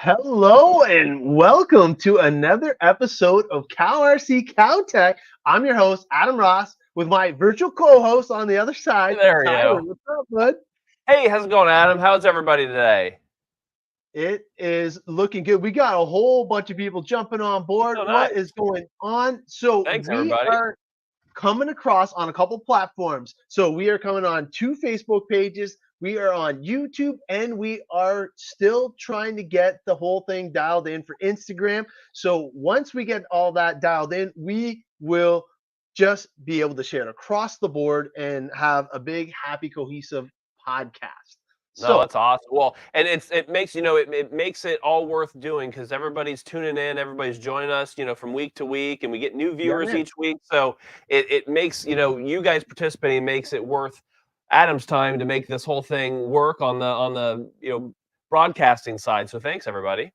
Hello and welcome to another episode of CowRC Cow Tech. I'm your host, Adam Ross, with my virtual co-host on the other side, There we Tyler. go. What's up, bud? Hey, how's it going, Adam? How's everybody today? It is looking good. We got a whole bunch of people jumping on board. Oh, What nice. is going on? So Thanks, we everybody. are coming across on a couple platforms. So we are coming on 2 Facebook pages. We are on YouTube, and we are still trying to get the whole thing dialed in for Instagram. So once we get all that dialed in, we will just be able to share it across the board and have a big, happy, cohesive podcast. No, So that's awesome. Well, and it makes it makes it all worth doing because everybody's tuning in, everybody's joining us, from week to week, and we get new yeah, viewers man. each week. So it makes you guys participating makes it worth Adam's time to make this whole thing work on the broadcasting side. So thanks, everybody.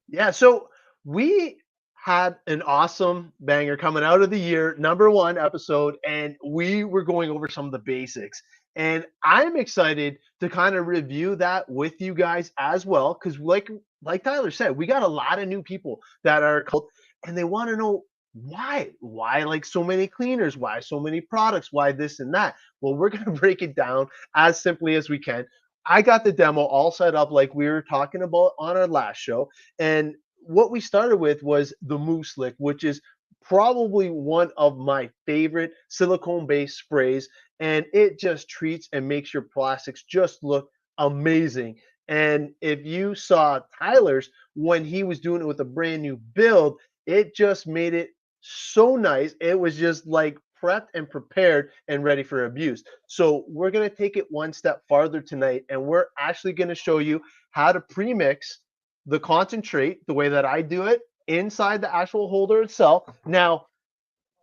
Yeah, so we had an awesome banger coming out of the year, #1 episode, and we were going over some of the basics. And I'm excited to kind of review that with you guys as well, because like Tyler said, we got a lot of new people that are and they want to know why like so many cleaners, why so many products, why this and that. Well, we're going to break it down as simply as we can. I got the demo all set up like we were talking about on our last show. And what we started with was the Moo-Slick, which is probably one of my favorite silicone-based sprays. And it just treats and makes your plastics just look amazing. And if you saw Tyler's when he was doing it with a brand new build, it just made it so nice. It was just like prepped and prepared and ready for abuse. So we're going to take it one step farther tonight, and we're actually going to show you how to premix the concentrate the way that I do it inside the actual holder itself. Now,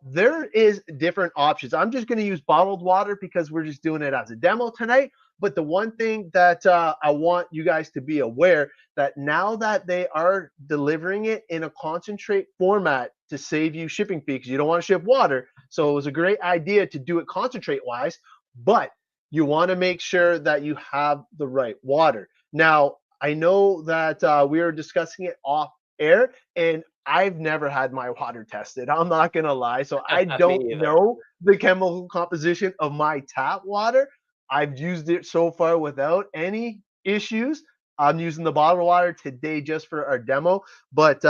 there is different options. I'm just going to use bottled water because we're just doing it as a demo tonight. But the one thing that I want you guys to be aware that now that they are delivering it in a concentrate format to save you shipping fee because you don't want to ship water. So it was a great idea to do it concentrate wise, but you want to make sure that you have the right water. Now, I know that we were discussing it off air, and I've never had my water tested. I'm not going to lie. So I Me don't either. know the chemical composition of my tap water. I've used it so far without any issues. I'm using the bottled water today just for our demo. But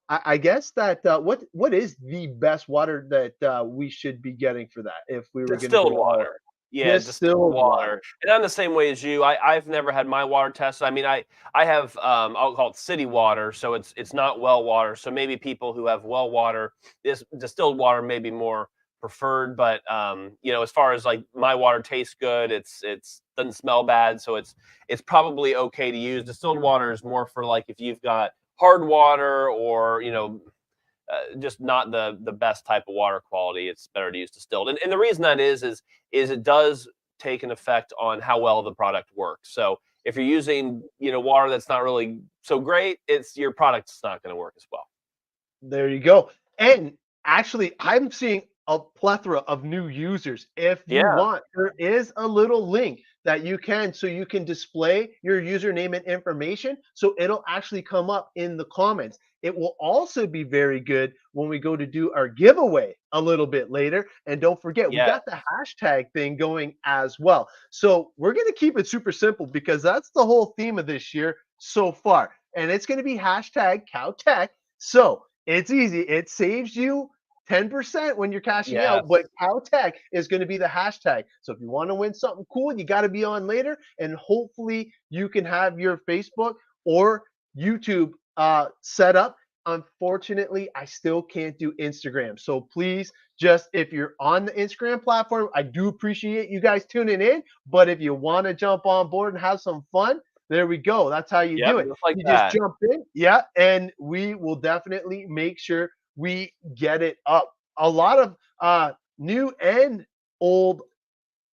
I guess that what is the best water that we should be getting for that if we were going to Distilled go all water. Yeah, distilled distilled water. water? And I'm the same way as you. I've never had my water tested. I mean, I have I'll call it city water, so it's not well water. So maybe people who have well water, this distilled water may be more preferred. But as far as like my water tastes good, it's doesn't smell bad, so it's probably okay to use. Distilled water is more for like if you've got hard water or just not the best type of water quality. It's better to use distilled. And the reason that is it does take an effect on how well the product works. So if you're using water that's not really so great, it's your product's not going to work as well. There you go. And actually, I'm seeing a plethora of new users. If you Yeah, want, there is a little link that you can display your username and information. So it'll actually come up in the comments. It will also be very good when we go to do our giveaway a little bit later. And don't forget, we yeah. got the hashtag thing going as well. So we're going to keep it super simple because that's the whole theme of this year so far. And it's going to be hashtag Cow Tech. So it's easy. It saves you 10% when you're cashing out, but Yes. Cow Tech is going to be the hashtag. So if you want to win something cool, you got to be on later, and hopefully you can have your Facebook or YouTube set up. Unfortunately, I still can't do Instagram. So please, just if you're on the Instagram platform, I do appreciate you guys tuning in. But if you want to jump on board and have some fun, there we go. That's how you Yep, do it. just like You just that. jump in, yeah, and we will definitely make sure we get it up. A lot of new and old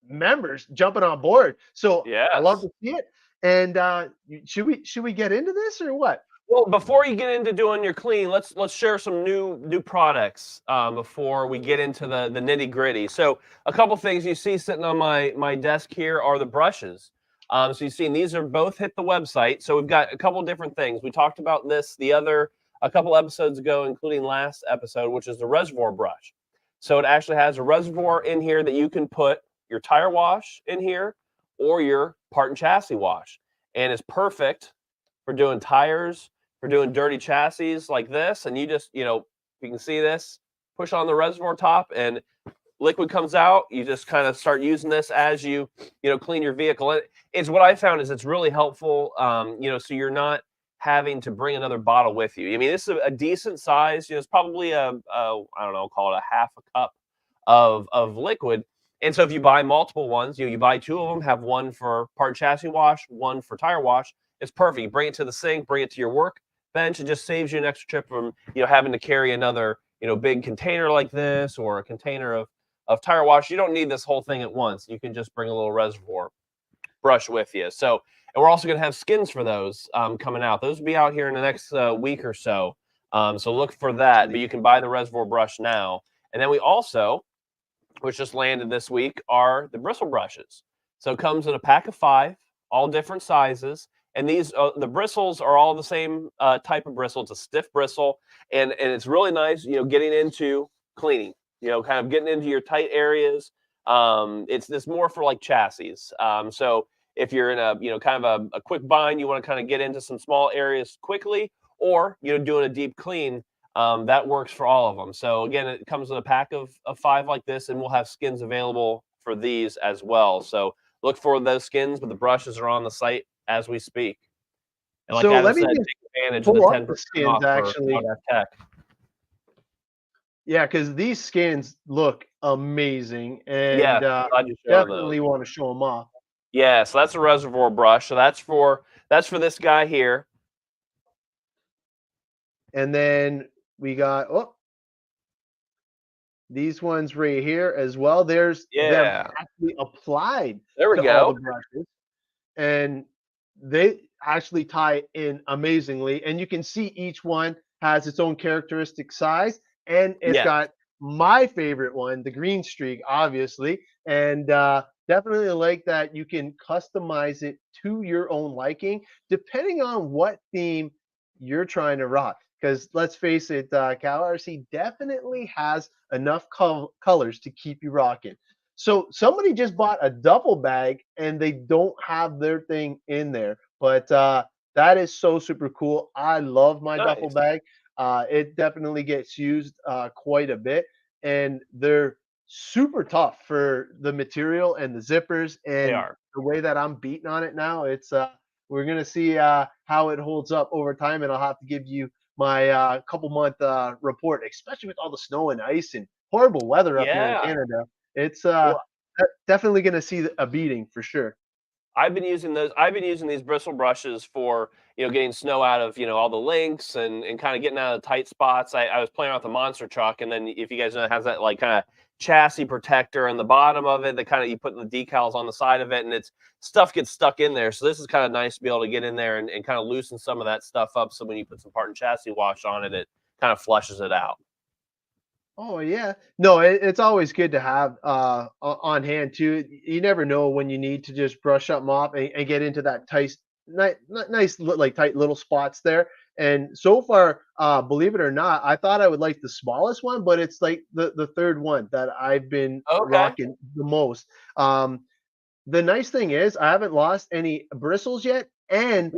members jumping on board, so I love Yes. to see it. And should we get into this or what? Well, before you get into doing your clean, let's share some new products before we get into the nitty gritty. So a couple things you see sitting on my desk here are the brushes. So you've seen these are both hit the website. So we've got a couple different things. We talked about this a couple episodes ago, including last episode, which is the Reservoir brush. So it actually has a reservoir in here that you can put your tire wash in here or your part and chassis wash. And it's perfect for doing tires, for doing dirty chassis like this. And you just, you can see this, push on the reservoir top and liquid comes out. You just kind of start using this as you clean your vehicle. It's what I found is it's really helpful, so you're not having to bring another bottle with you. I mean, this is a decent size. It's probably I don't know, call it a half a cup of liquid. And so if you buy multiple ones, you buy 2 of them, have one for part chassis wash, one for tire wash. It's perfect. You bring it to the sink, bring it to your work bench. It just saves you an extra trip from having to carry another big container like this or a container of tire wash. You don't need this whole thing at once. You can just bring a little reservoir brush with you. So, and we're also going to have skins for those coming out. Those will be out here in the next week or so. So look for that. But you can buy the reservoir brush now. And then we also, which just landed this week, are the bristle brushes. So it comes in a pack of 5, all different sizes. And these, the bristles are all the same type of bristle. It's a stiff bristle. And it's really nice, getting into cleaning, kind of getting into your tight areas. It's this more for like chassis. So if you're in a, kind of a quick bind, you want to kind of get into some small areas quickly, or, doing a deep clean, that works for all of them. So again, it comes in a pack of 5 like this, and we'll have skins available for these as well. So look for those skins, but the brushes are on the site as we speak. And like Adam said, take advantage of the 10% off actually. For Tech. Yeah, because these skins look amazing, and definitely want to show them off. Yeah, so that's a reservoir brush. So that's for this guy here. And then we got these ones right here as well. There's them actually applied to all the brushes, and they actually tie in amazingly. And you can see each one has its own characteristic size, and it's got my favorite one, the green streak, obviously, and definitely like that you can customize it to your own liking, depending on what theme you're trying to rock. Because let's face it, CowRC definitely has enough colors to keep you rocking. So somebody just bought a duffel bag and they don't have their thing in there, but that is so super cool. I love my duffel bag. It definitely gets used quite a bit, and they're super tough for the material and the zippers. And the way that I'm beating on it now, it's we're gonna see how it holds up over time, and I'll have to give you my couple-month report, especially with all the snow and ice and horrible weather up here in Canada. It's definitely going to see a beating for sure. I've been using these bristle brushes for getting snow out of all the links and kind of getting out of the tight spots. I was playing with the monster truck, and then if you guys know, it has that like kind of chassis protector on the bottom of it that kind of you put the decals on the side of it, and it's stuff gets stuck in there. So this is kind of nice to be able to get in there and kind of loosen some of that stuff up. So when you put some part and chassis wash on it, it kind of flushes it out. Oh yeah, no, it's always good to have on hand too. You never know when you need to just brush something off and get into that nice like tight little spots there. And so far, believe it or not, I thought I would like the smallest one, but it's like the third one that I've been rocking the most. The nice thing is I haven't lost any bristles yet, and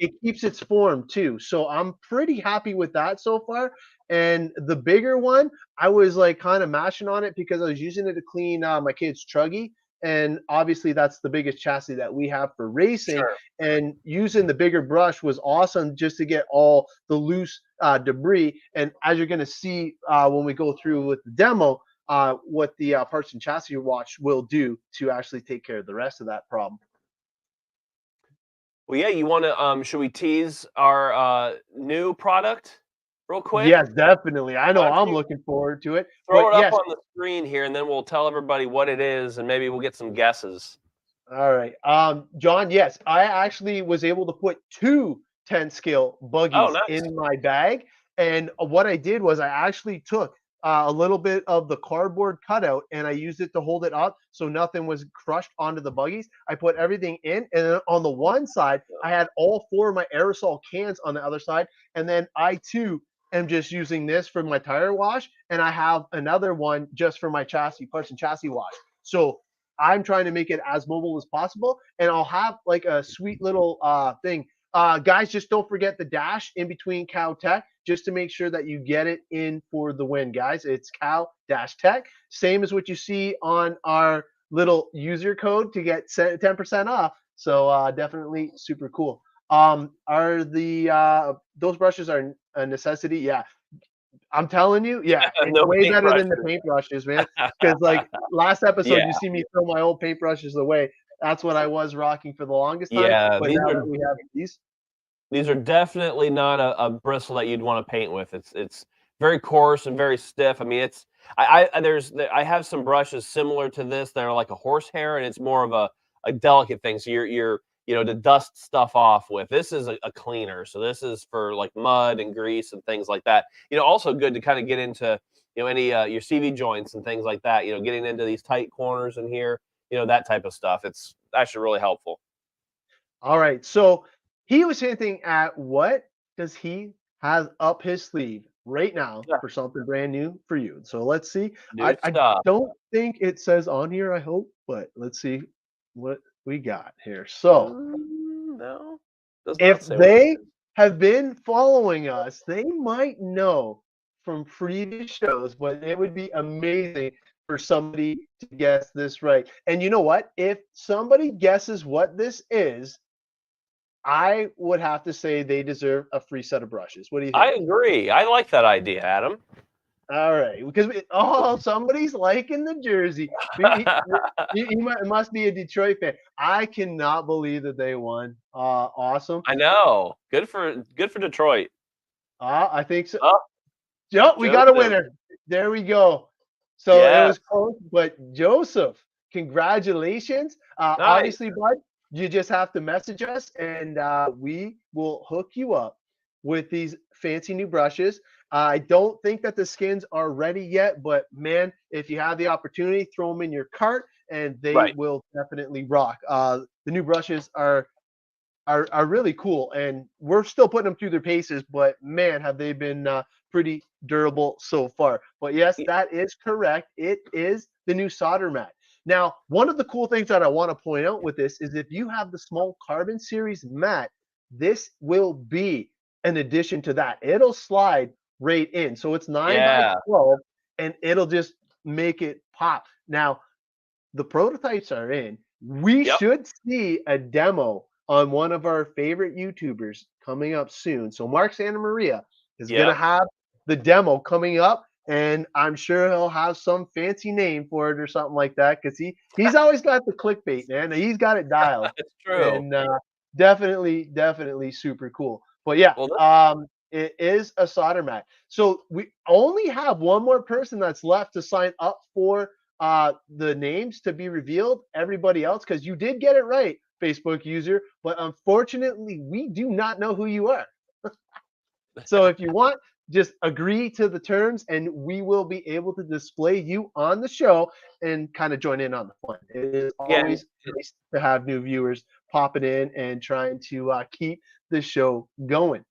it keeps its form too. So I'm pretty happy with that so far. And the bigger one, I was like kind of mashing on it because I was using it to clean my kid's truggy. And obviously that's the biggest chassis that we have for racing. Sure. And using the bigger brush was awesome just to get all the loose debris. And as you're going to see when we go through with the demo, what the parts and chassis wash will do to actually take care of the rest of that problem. Well, yeah, you want to, should we tease our new product real quick? Yes, definitely. I know I'm looking forward to it. Throw it up on the screen here, and then we'll tell everybody what it is, and maybe we'll get some guesses. All right. John, yes, I actually was able to put 2 10 scale buggies in my bag. And what I did was I actually took a little bit of the cardboard cutout, and I used it to hold it up so nothing was crushed onto the buggies. I put everything in, and then on the one side, I had all 4 of my aerosol cans on the other side, and then I too am just using this for my tire wash, and I have another one just for my chassis parts and chassis wash. So I'm trying to make it as mobile as possible, and I'll have like a sweet little thing. Guys, just don't forget the dash in between Cow Tech just to make sure that you get it in for the win, guys. It's Cow Tech, same as what you see on our little user code to get 10% off. So definitely super cool. Are the those brushes are a necessity? Yeah, I'm telling you, yeah, it's No way better than the paintbrushes. paintbrushes, man. Because like last episode, you Yeah, see me throw my old paintbrushes away. That's what I was rocking for the longest time. yeah. But now that we have These are definitely not a bristle that you'd want to paint with. It's very coarse and very stiff. I mean, it's I have some brushes similar to this that are like a horsehair, and it's more of a delicate thing. So you're to dust stuff off with. This is a cleaner, so this is for like mud and grease and things like that. Also good to kind of get into any your CV joints and things like that. Getting into these tight corners in here, that type of stuff. It's actually really helpful. All right. So he was hinting at what does he have up his sleeve right now Yeah, for something brand new for you. So let's see. new I stuff. don't think it says on here, I hope, but let's see what we got here. So No, does not if say what they have been following us, they might know from previous shows, but it would be amazing for somebody to guess this right. And you know what? If somebody guesses what this is, I would have to say they deserve a free set of brushes. What do you I think? agree. I like that idea, Adam. All right, because somebody's liking the jersey. It must be a Detroit fan. I cannot believe that they won. Awesome. I know. Good for Detroit. I think so. Oh, Yep, we got a Joseph. winner. There we go. So it Yes. was close, but Joseph, congratulations. Nice. Obviously, bud, you just have to message us and we will hook you up with these fancy new brushes. I don't think that the skins are ready yet, but man, if you have the opportunity, throw them in your cart and they Right. will definitely rock. The new brushes are really cool, and we're still putting them through their paces. But man, have they been pretty durable so far. But yes, Y- that is correct. It is the new solder mat. Now, one of the cool things that I want to point out with this is if you have the small Carbon Series mat, this will be an addition to that. It'll slide right in. So it's 9 by Yeah. 12, and it'll just make it pop. Now, the prototypes are in. We Yep. should see a demo on one of our favorite YouTubers coming up soon. So Mark Santa Maria is going to Yep. have the demo coming up, and I'm sure he'll have some fancy name for it or something like that because he's always got the clickbait, man. He's got it dialed, It's true. and definitely super cool. But yeah, Well, it is a solder mat. So we only have one more person that's left to sign up for the names to be revealed. Everybody else, because you did get it right, Facebook user, but unfortunately, we do not know who you are. So if you want, just agree to the terms, and we will be able to display you on the show and kind of join in on the fun. It is yeah. always nice to have new viewers popping in and trying to keep the show going.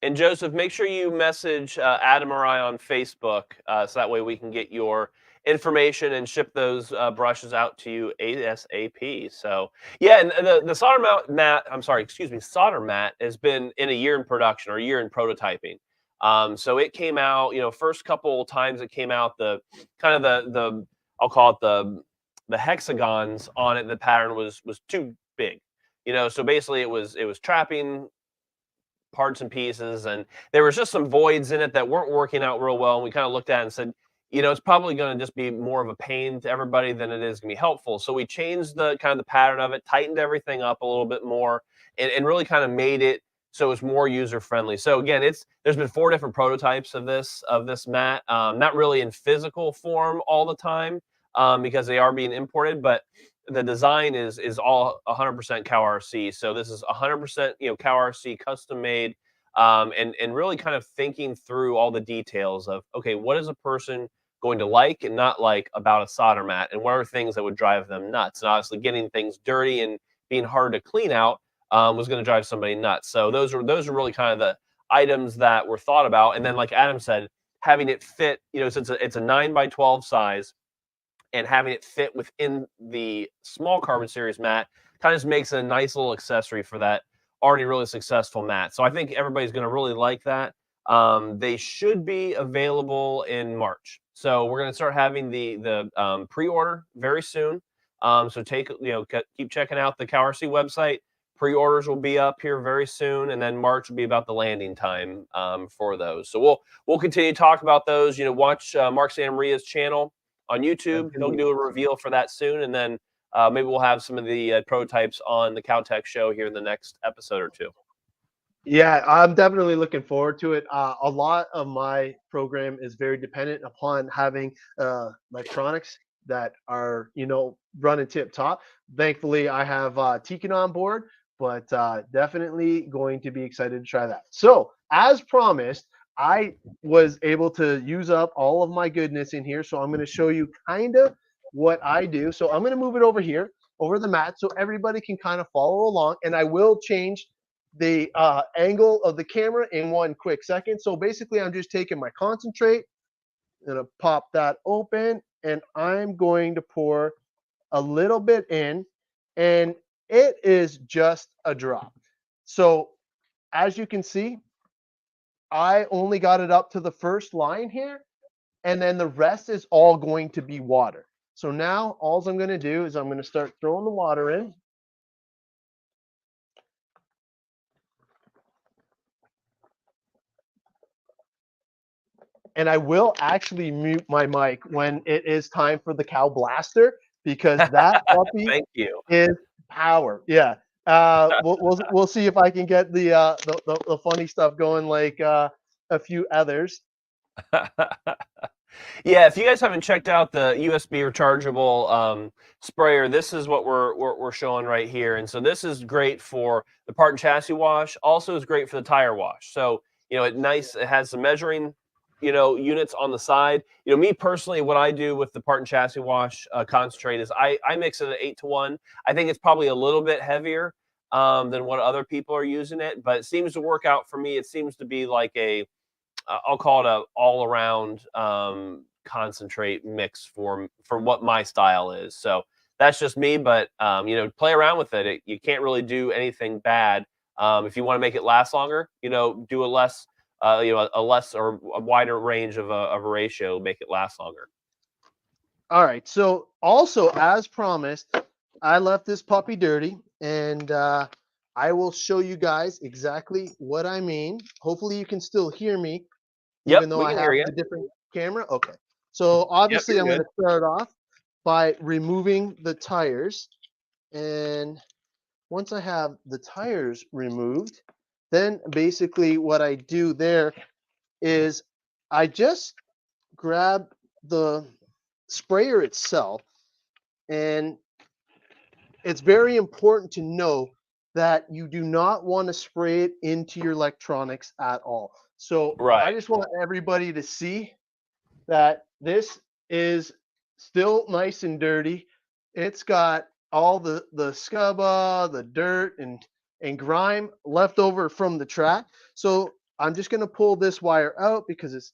And Joseph, make sure you message Adam or I on Facebook, so that way we can get your information and ship those brushes out to you ASAP. So yeah, and the mat. I'm sorry, excuse me, solder mat has been in a year in production or a year in prototyping. So it came out, first couple times it came out, the kind of the I'll call it the hexagons on it. The pattern was too big. So basically it was trapping parts and pieces, and there was just some voids in it that weren't working out real well. And we kind of looked at it and said, it's probably going to just be more of a pain to everybody than it is going to be helpful. So we changed the kind of the pattern of it, tightened everything up a little bit more, and really kind of made it so it's more user friendly. So again, there's been 4 different prototypes of this mat, not really in physical form all the time, because they are being imported, but the design is all 100% CowRC. So this is 100% CowRC custom made. and really kind of thinking through all the details of, okay, what is a person going to like and not like about a solder mat, and what are things that would drive them nuts? And obviously, getting things dirty and being hard to clean out was going to drive somebody nuts. So those are really kind of the items that were thought about. And then, like Adam said, having it fit, since it's a 9 by 12 size, and having it fit within the small Carbon Series mat kind of just makes it a nice little accessory for that already really successful mat. So I think everybody's going to really like that. They should be available in March. So we're going to start having the pre-order very soon. So keep checking out the CowRC website. Pre-orders will be up here very soon, and then March will be about the landing time for those. So we'll continue to talk about those. Watch Mark Santamaria's channel on YouTube. He'll do a reveal for that soon, and then maybe we'll have some of the prototypes on the Cow Tech show here in the next episode or two. Yeah, I'm definitely looking forward to it. A lot of my program is very dependent upon having electronics that are, running tip top. Thankfully, I have Tikin on board, but definitely going to be excited to try that. So, as promised, I was able to use up all of my goodness in here. So I'm going to show you kind of what I do. So I'm going to move it over here, over the mat, so everybody can kind of follow along. And I will change the angle of the camera in one quick second. So basically, I'm just taking my concentrate, I'm going to pop that open, and I'm going to pour a little bit in, and it is just a drop. So as you can see, I only got it up to the first line here, and then the rest is all going to be water. So now all I'm going to do is I'm going to start throwing the water in. And I will actually mute my mic when it is time for the Cow Blaster, because that puppy Thank you. is power. Yeah. We'll see if I can get the funny stuff going like a few others. Yeah, if you guys haven't checked out the USB rechargeable sprayer, this is what we're showing right here. And so this is great for the part and chassis wash. Also is great for the tire wash. So it has some measuring units on the side. Me personally, what I do with the part and chassis wash concentrate is I mix it at 8-to-1. I think it's probably a little bit heavier than what other people are using it, but it seems to work out for me. It seems to be like I'll call it a all-around concentrate mix for what my style is. So that's just me, but play around with it. You can't really do anything bad. If you want to make it last longer, do a less or a wider range of a ratio, make it last longer. All right. So also, as promised, I left this puppy dirty, and I will show you guys exactly what I mean. Hopefully you can still hear me, even though I have a different camera. Okay. So obviously I'm going to start off by removing the tires. And once I have the tires removed, then basically what I do there is I just grab the sprayer itself, and it's very important to know that you do not want to spray it into your electronics at all. So I just want everybody to see that this is still nice and dirty. It's got all the scubba, the dirt and grime left over from the track. So I'm just going to pull this wire out because it's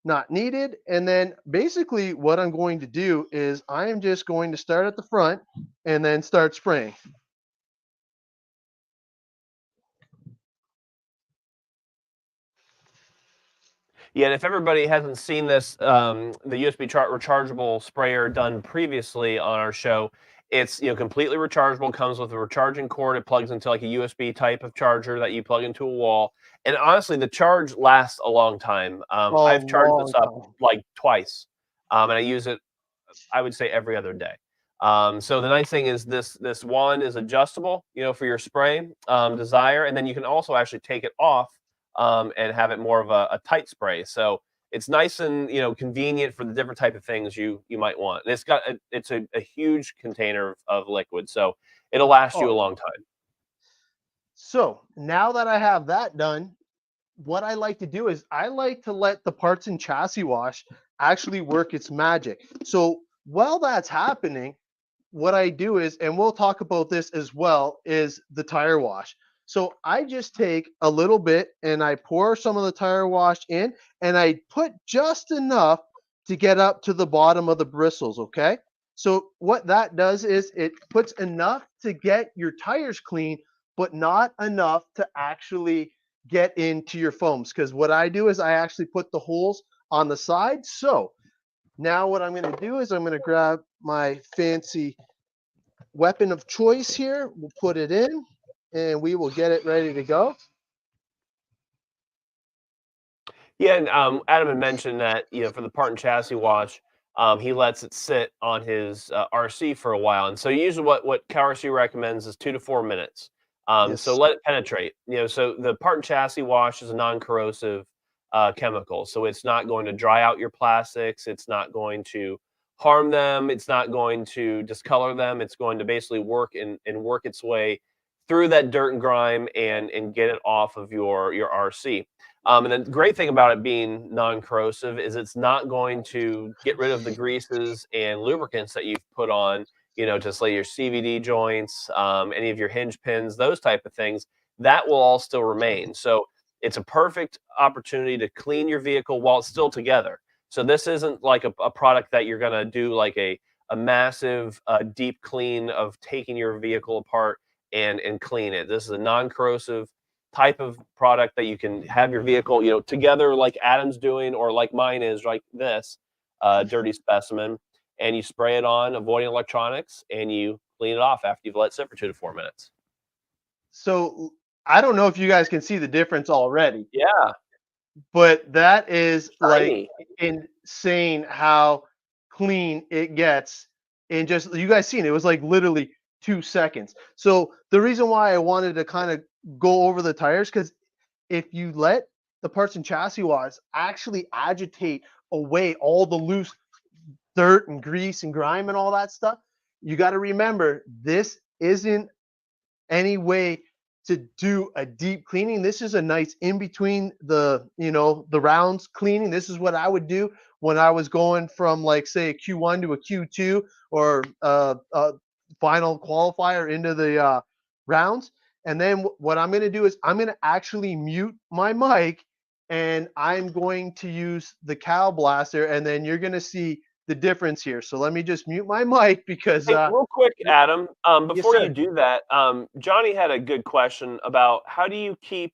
not needed. And then basically what I'm going to do is I am just going to start at the front and then start spraying. Yeah, and if everybody hasn't seen this, the USB rechargeable sprayer done previously on our show, it's completely rechargeable. Comes with a recharging cord. It plugs into like a USB type of charger that you plug into a wall. And honestly, the charge lasts a long time. I've charged this up like twice, and I use it, I would say, every other day. So the nice thing is this one is adjustable, for your spray desire, and then you can also actually take it off and have it more of a tight spray. So it's nice and convenient for the different type of things you might want. And it's a huge container of liquid, so it'll last you a long time. So now that I have that done, what I like to do is I like to let the parts and chassis wash actually work its magic. So while that's happening, what I do is, and we'll talk about this as well, is the tire wash. So I just take a little bit and I pour some of the tire wash in and I put just enough to get up to the bottom of the bristles, okay? So what that does is it puts enough to get your tires clean, but not enough to actually get into your foams. Because what I do is I actually put the holes on the side. So now what I'm going to do is I'm going to grab my fancy weapon of choice here. We'll put it in and we will get it ready to go. Yeah, and Adam had mentioned that for the part and chassis wash, he lets it sit on his RC for a while, and so usually what CowRC recommends is 2 to 4 minutes. So Yes. let it penetrate. So the part and chassis wash is a non-corrosive chemical, so it's not going to dry out your plastics. It's not going to harm them. It's not going to discolor them. It's going to basically work its way through that dirt and grime and get it off of your RC. And the great thing about it being non-corrosive is it's not going to get rid of the greases and lubricants that you've put on, just like your CVD joints, any of your hinge pins, those type of things. That will all still remain. So it's a perfect opportunity to clean your vehicle while it's still together. So this isn't like a product that you're going to do like a massive deep clean of taking your vehicle apart and clean it. This is a non-corrosive type of product that you can have your vehicle, together like Adam's doing or like mine is, like this dirty specimen, and you spray it on, avoiding electronics, and you clean it off after you've let it sit for 2 to 4 minutes. So I don't know if you guys can see the difference already, Yeah, but that is like tiny. insane how clean it gets. And just you guys seen it was like literally 2 seconds. So the reason why I wanted to kind of go over the tires, because if you let the parts and chassis wash actually agitate away all the loose dirt and grease and grime and all that stuff, you got to remember this isn't any way to do a deep cleaning. This is a nice in between the rounds cleaning. This is what I would do when I was going from like say a Q1 to a Q2 or final qualifier into the rounds. And then what I'm going to do is I'm going to actually mute my mic and I'm going to use the cow blaster and then you're going to see the difference here. So let me just mute my mic because Hey, real quick, Adam, yes, before you sir. do that, Johnny had a good question about how do you keep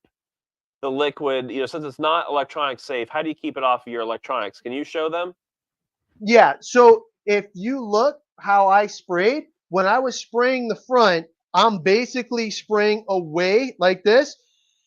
the liquid, since it's not electronic safe, how do you keep it off of your electronics? Can you show them? Yeah. So if you look how I sprayed, when I was spraying the front, I'm basically spraying away like this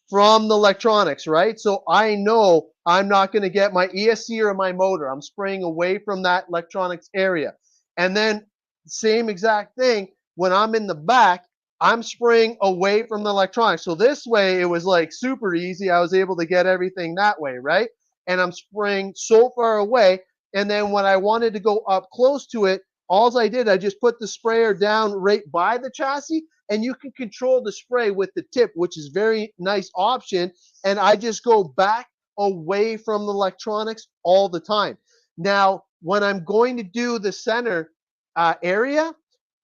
from the electronics, right? So I know I'm not going to get my ESC or my motor. I'm spraying away from that electronics area. And then same exact thing when I'm in the back, I'm spraying away from the electronics. So this way it was like super easy. I was able to get everything that way, right? And I'm spraying so far away. And then when I wanted to go up close to it, all I did, I just put the sprayer down right by the chassis and you can control the spray with the tip, which is very nice option. And I just go back away from the electronics all the time. Now, when I'm going to do the center area,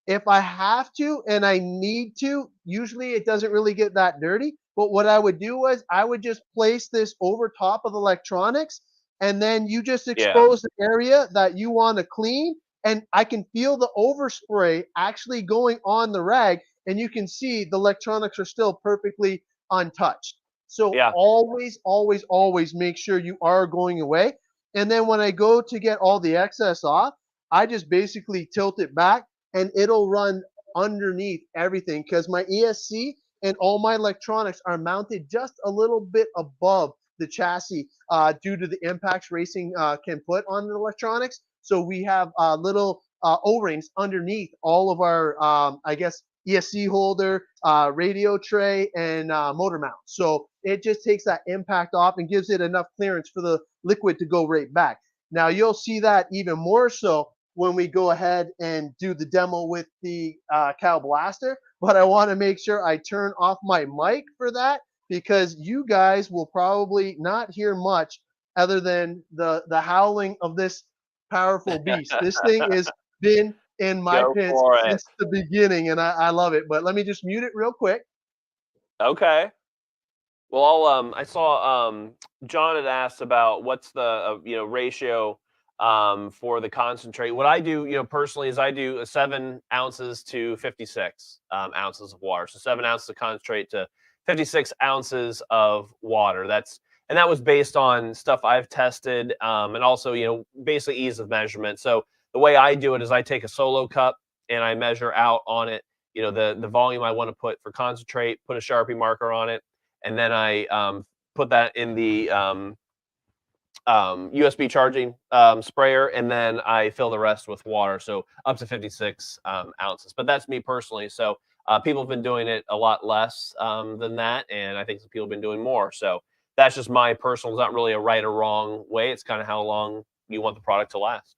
if I have to and I need to, usually it doesn't really get that dirty. But what I would do was I would just place this over top of the electronics and then you just Yeah. expose the area that you want to clean. And I can feel the overspray actually going on the rag and you can see the electronics are still perfectly untouched. So Yeah. always, always, always make sure you are going away. And then when I go to get all the excess off, I just basically tilt it back and it'll run underneath everything because my ESC and all my electronics are mounted just a little bit above the chassis due to the impacts racing can put on the electronics. So we have little O-rings underneath all of our, I guess, ESC holder, radio tray, and motor mount. So it just takes that impact off and gives it enough clearance for the liquid to go right back. Now you'll see that even more so when we go ahead and do the demo with the Cow Blaster, but I want to make sure I turn off my mic for that because you guys will probably not hear much other than the howling of this powerful beast. This thing has been in my Go pits for it. since the beginning, and I love it. But let me just mute it real quick. Okay. Well, I saw John had asked about what's the ratio for the concentrate. What I do, personally, is I do 7 ounces to 56 ounces of water. So 7 ounces of concentrate to 56 ounces of water. That was based on stuff I've tested, and also basically ease of measurement. So the way I do it is I take a solo cup and I measure out on it, the volume I want to put for concentrate, put a Sharpie marker on it, and then I put that in the USB charging sprayer, and then I fill the rest with water, so up to 56 ounces. But that's me personally. So people have been doing it a lot less than that, and I think some people have been doing more. So that's just my personal. It's not really a right or wrong way. It's kind of how long you want the product to last.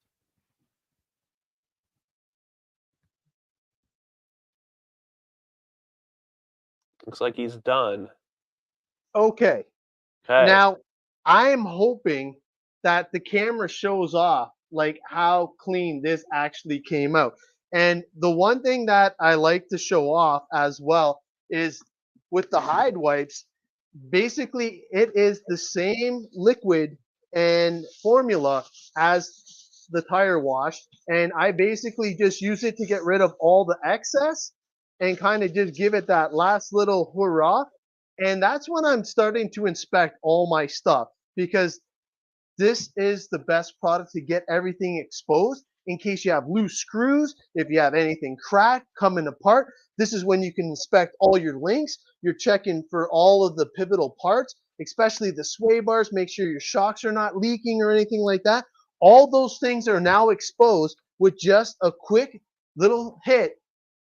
Looks like he's done. Okay. Okay. Now, I am hoping that the camera shows off like how clean this actually came out. And the one thing that I like to show off as well is with the Hide Wipes, basically it is the same liquid and formula as the tire wash, and I basically just use it to get rid of all the excess and kind of just give it that last little hurrah. And that's when I'm starting to inspect all my stuff, because this is the best product to get everything exposed in case you have loose screws, if you have anything cracked, coming apart. This is when you can inspect all your links. You're checking for all of the pivotal parts, especially the sway bars. Make sure your shocks are not leaking or anything like that. All those things are now exposed with just a quick little hit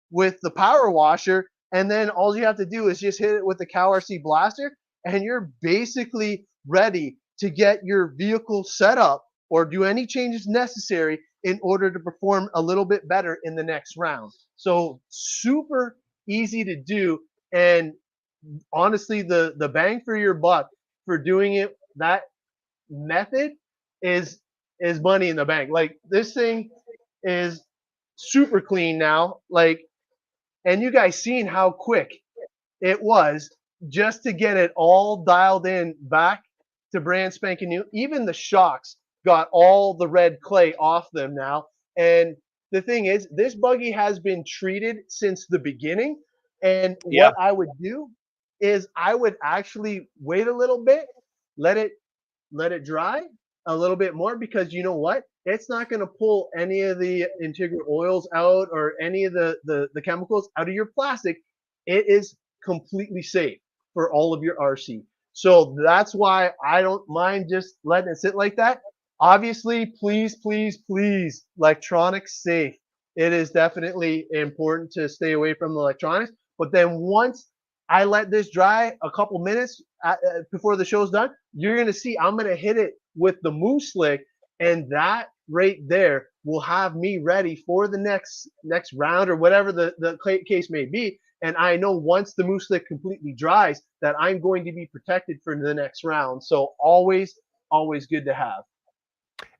with the power washer, and then all you have to do is just hit it with the CowRC blaster, and you're basically ready to get your vehicle set up or do any changes necessary in order to perform a little bit better in the next round. So super easy to do, and honestly, the bang for your buck for doing it that method is money in the bank. Like, this thing is super clean now. Like, and you guys seen how quick it was just to get it all dialed in back to brand spanking new. Even the shocks got all the red clay off them now. And the thing is, this buggy has been treated since the beginning. And Yeah. what I would do is I would actually wait a little bit, let it dry a little bit more, because you know what? It's not going to pull any of the integral oils out or any of the chemicals out of your plastic. It is completely safe for all of your RC. So that's why I don't mind just letting it sit like that. Obviously, please, please, please, electronics safe. It is definitely important to stay away from the electronics. But then once I let this dry a couple minutes before the show's done, you're going to see I'm going to hit it with the Moo-Slick, and that right there will have me ready for the next round or whatever the case may be. And I know once the Moo-Slick completely dries that I'm going to be protected for the next round. So always good to have.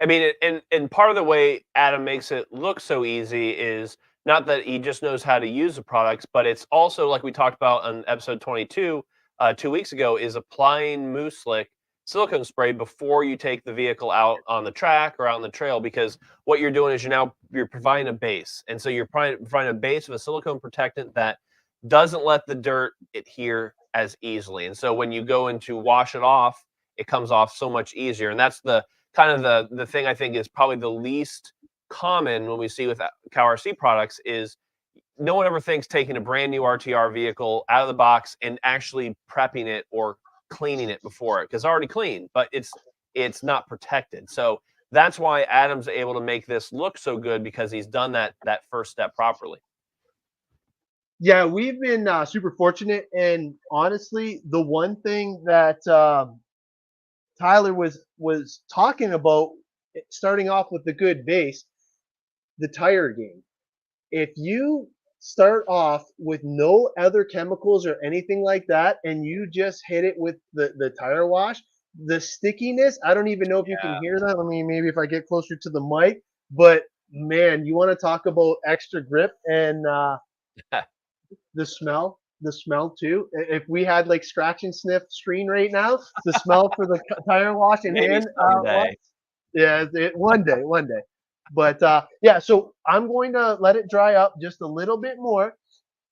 I mean, and part of the way Adam makes it look so easy is not that he just knows how to use the products, but it's also, like we talked about on episode 22 2 weeks ago, is applying Moo-Slick silicone spray before you take the vehicle out on the track or out on the trail, because what you're doing is you're providing a base, and so you're providing a base of a silicone protectant that doesn't let the dirt adhere as easily, and so when you go in to wash it off, it comes off so much easier, and that's the kind of the thing I think is probably the least common when we see with CowRC products is no one ever thinks taking a brand new RTR vehicle out of the box and actually prepping it or cleaning it before it, because it's already clean, but it's not protected. So that's why Adam's able to make this look so good, because he's done that first step properly. Yeah, we've been super fortunate, and honestly, the one thing that Tyler was talking about, starting off with the good base, the tire game. If you start off with no other chemicals or anything like that, and you just hit it with the tire wash, the stickiness, I don't even know if you can hear that. Let me, maybe if I get closer to the mic, but man, you want to talk about extra grip and the smell too. If we had like scratch and sniff screen right now, the smell for the tire wash and Maybe hand wash. someday. Yeah, one day, one day. But yeah, so I'm going to let it dry up just a little bit more.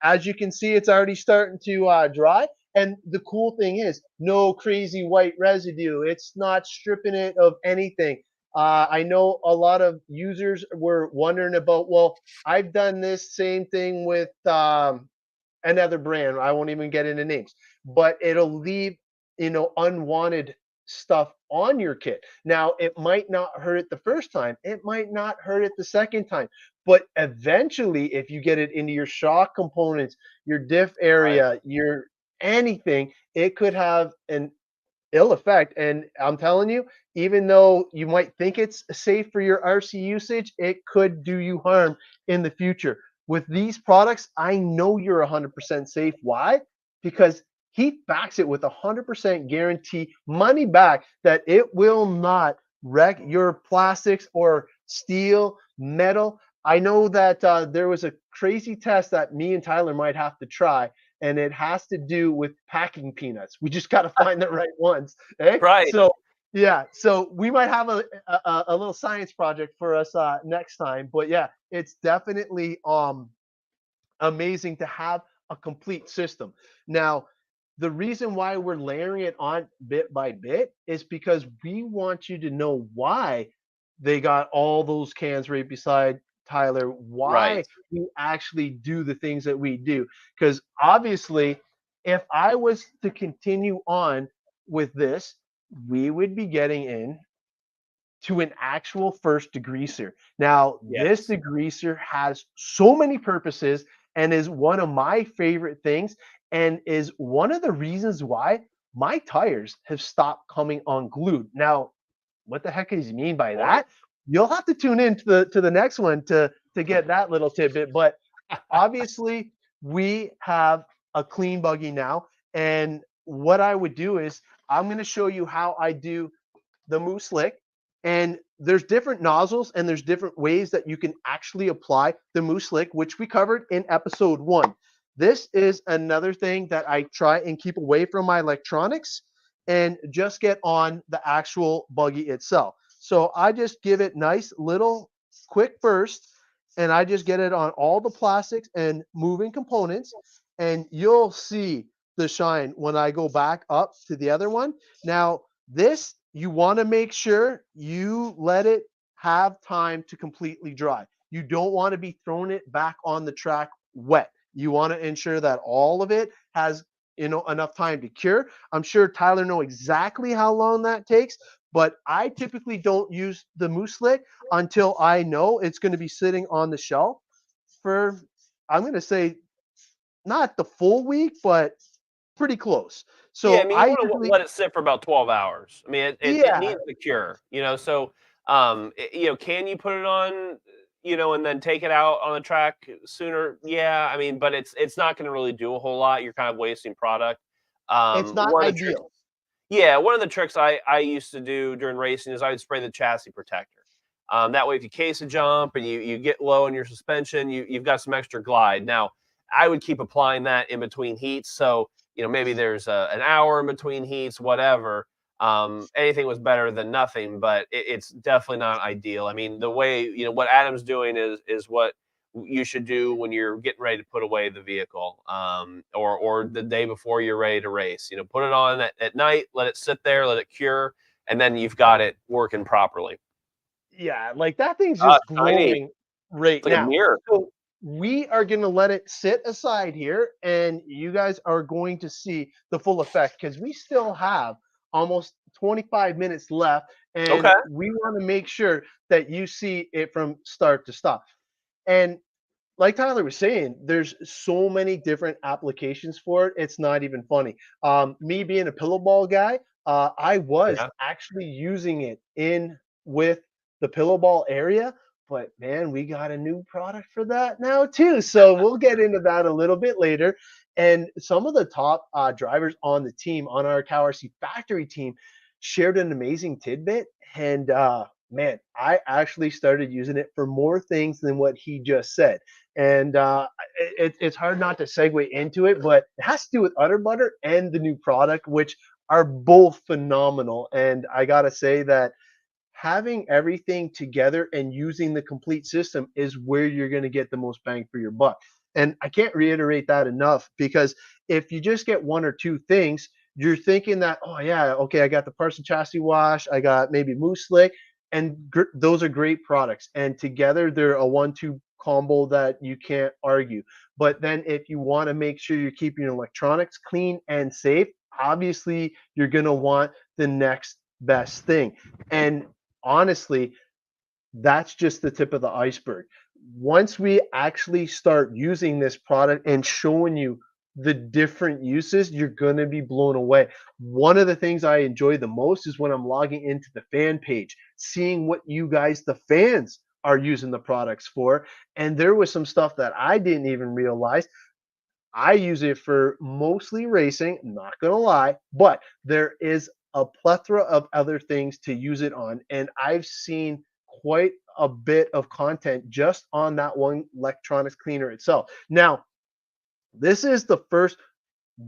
As you can see, it's already starting to dry. And the cool thing is, no crazy white residue. It's not stripping it of anything. I know a lot of users were wondering about, well, I've done this same thing with another brand. I won't even get into names, but it'll leave, unwanted stuff on your kit. Now, it might not hurt it the first time. It might not hurt it the second time, but eventually, if you get it into your shock components, your diff Right. area, your anything, it could have an ill effect. And I'm telling you, even though you might think it's safe for your RC usage, it could do you harm in the future. With these products, I know you're 100% safe. Why? Because he backs it with 100% guarantee, money back, that it will not wreck your plastics or steel, metal. I know that there was a crazy test that me and Tyler might have to try, and it has to do with packing peanuts. We just got to find the right ones. Eh? Right. So yeah, so we might have a little science project for us next time. But yeah, it's definitely amazing to have a complete system. Now, the reason why we're layering it on bit by bit is because we want you to know why they got all those cans right beside Tyler, Right. why we actually do the things that we do. Because obviously, if I was to continue on with this, we would be getting in to an actual first degreaser. Now, this Yes. degreaser has so many purposes and is one of my favorite things, and is one of the reasons why my tires have stopped coming unglued. Now, what the heck does he mean by Point. that? You'll have to tune in to the next one to get that little tidbit. But obviously, we have a clean buggy now, and what I would do is I'm going to show you how I do the Moo-Slick. And there's different nozzles and there's different ways that you can actually apply the Moo-Slick, which we covered in episode 1. This is another thing that I try and keep away from my electronics and just get on the actual buggy itself. So I just give it nice little quick burst, and I just get it on all the plastics and moving components, and you'll see the shine when I go back up to the other one. Now, this, you want to make sure you let it have time to completely dry. You don't want to be throwing it back on the track wet. You want to ensure that all of it has enough time to cure. I'm sure Tyler know exactly how long that takes, but I typically don't use the Moo-Slick until I know it's going to be sitting on the shelf for, I'm going to say, not the full week, but pretty close. Yeah, I So mean, you I want to usually, let it sit for about 12 hours. I mean, it yeah, needs to cure, so, can you put it on, and then take it out on the track sooner? Yeah, I mean, but it's not going to really do a whole lot. You're kind of wasting product. it's not One of the tricks, ideal. yeah, one of the tricks I used to do during racing is I would spray the chassis protector. That way, if you case a jump and you get low in your suspension, you've got some extra glide. Now, I would keep applying that in between heats. So, maybe there's an hour in between heats, whatever. Anything was better than nothing, but it's definitely not ideal. I mean, the way, what Adam's doing is what you should do when you're getting ready to put away the vehicle, or the day before you're ready to race. Put it on at night, let it sit there, let it cure, and then you've got it working properly. Yeah, like that thing's Ah, just shiny. glowing right It's like a now. mirror. So we are going to let it sit aside here, and you guys are going to see the full effect because we still have almost 25 minutes left, and Okay. we want to make sure that you see it from start to stop. And like Tyler was saying, there's so many different applications for it. It's not even funny. Me being a pillow ball guy, I was Yeah. actually using it in with the pillow ball area, But man, we got a new product for that now too. So we'll get into that a little bit later. And some of the top drivers on the team, on our CowRC factory team, shared an amazing tidbit. And man, I actually started using it for more things than what he just said. And it's hard not to segue into it, but it has to do with Udder Butter and the new product, which are both phenomenal. And I got to say that having everything together and using the complete system is where you're going to get the most bang for your buck. And I can't reiterate that enough, because if you just get one or two things, you're thinking that, oh yeah, okay, I got the parts and chassis wash, I got maybe Moo-Slick, and those are great products. And together they're a 1-2 combo that you can't argue. But then if you want to make sure you're keeping your electronics clean and safe, obviously you're going to want the next best thing. And honestly, that's just the tip of the iceberg. Once we actually start using this product and showing you the different uses, you're going to be blown away. One of the things I enjoy the most is when I'm logging into the fan page, seeing what you guys, the fans, are using the products for. And there was some stuff that I didn't even realize. I use it for mostly racing, not gonna lie, but there is a plethora of other things to use it on. And I've seen quite a bit of content just on that one electronics cleaner itself. Now, this is the first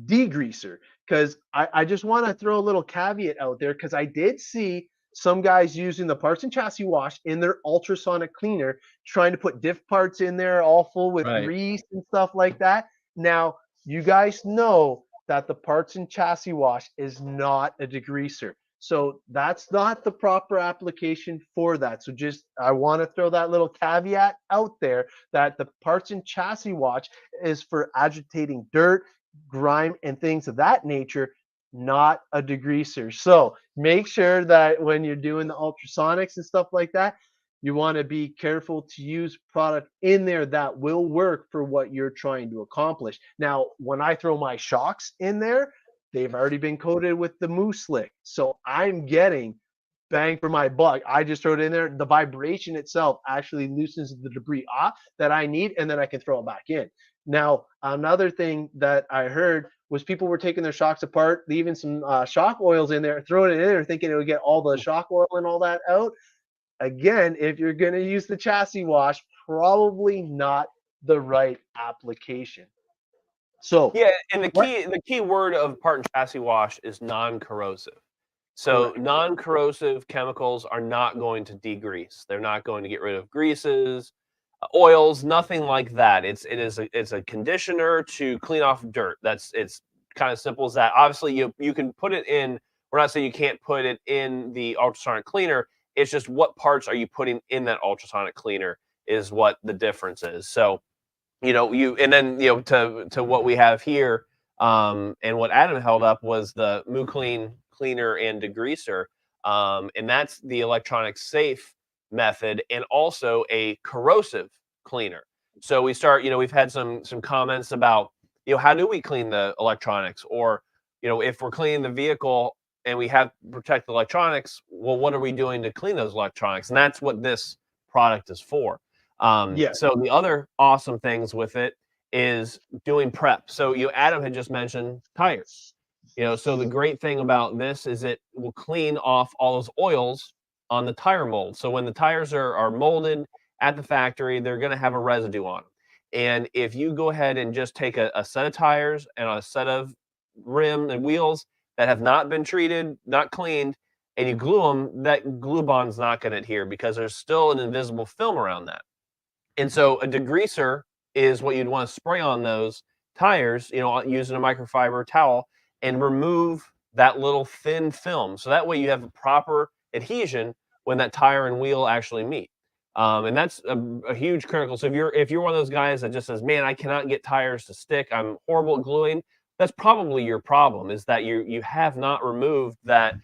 degreaser, because I just want to throw a little caveat out there, because I did see some guys using the parts and chassis wash in their ultrasonic cleaner, trying to put diff parts in there all full with Right. grease and stuff like that. Now, you guys know that the parts and chassis wash is not a degreaser. So that's not the proper application for that. So just, I want to throw that little caveat out there, that the parts and chassis wash is for agitating dirt, grime, and things of that nature, not a degreaser. So make sure that when you're doing the ultrasonics and stuff like that, you want to be careful to use product in there that will work for what you're trying to accomplish. Now, when I throw my shocks in there, they've already been coated with the Moo-Slick. So I'm getting bang for my buck. I just throw it in there. The vibration itself actually loosens the debris off that I need, and then I can throw it back in. Now, another thing that I heard was people were taking their shocks apart, leaving some shock oils in there, throwing it in there, thinking it would get all the shock oil and all that out. Again, if you're going to use the chassis wash, probably not the right application. So, Yeah, and what? the key word of part and chassis wash is non-corrosive. So Correct. non-corrosive chemicals are not going to degrease. They're not going to get rid of greases, oils, nothing like that. It's a conditioner to clean off dirt. It's kind of simple as that. Obviously, you can put it in. We're not saying you can't put it in the ultrasonic cleaner. It's just what parts are you putting in that ultrasonic cleaner is what the difference is. So and then to what we have here, and what Adam held up was the Moo-Kleen Cleaner and Degreaser, and that's the electronic safe method and also a corrosive cleaner. So we've had some comments about how do we clean the electronics, or if we're cleaning the vehicle and we have to protect the electronics, well, what are we doing to clean those electronics? And that's what this product is for. Yeah. So the other awesome things with it is doing prep. So Adam had just mentioned tires. So the great thing about this is it will clean off all those oils on the tire mold. So when the tires are molded at the factory, they're going to have a residue on them. And if you go ahead and just take a set of tires and a set of rim and wheels that have not been treated, not cleaned, and you glue them, that glue bond's not going to adhere because there's still an invisible film around that. And so a degreaser is what you'd want to spray on those tires, using a microfiber towel, and remove that little thin film. So that way you have a proper adhesion when that tire and wheel actually meet. And that's a huge critical. So if you're one of those guys that just says, man, I cannot get tires to stick, I'm horrible at gluing, that's probably your problem, is that you have not removed that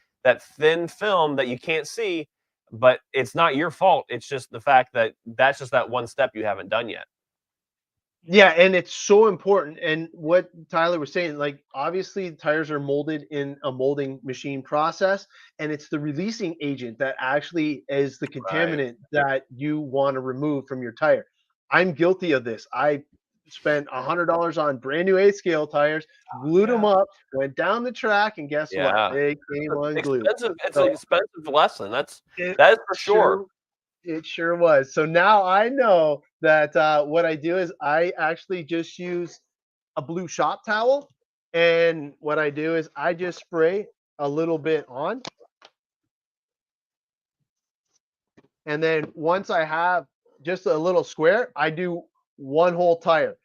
thin film that you can't see. But it's not your fault. It's just the fact that that's just that one step you haven't done yet. Yeah, and it's so important. And what Tyler was saying, like obviously tires are molded in a molding machine process, and it's the releasing agent that actually is the Right. contaminant that you want to remove from your tire. I'm guilty of this. I spent $100 on brand new 8 scale tires, glued them Yeah. up, went down the track, and guess what? Yeah. They came unglued. Expensive. It's an So expensive lesson. it That is for sure. sure it sure was. So now I know that what I do is I actually just use a blue shop towel. And what I do is I just spray a little bit on. And then once I have just a little square, I do one whole tire.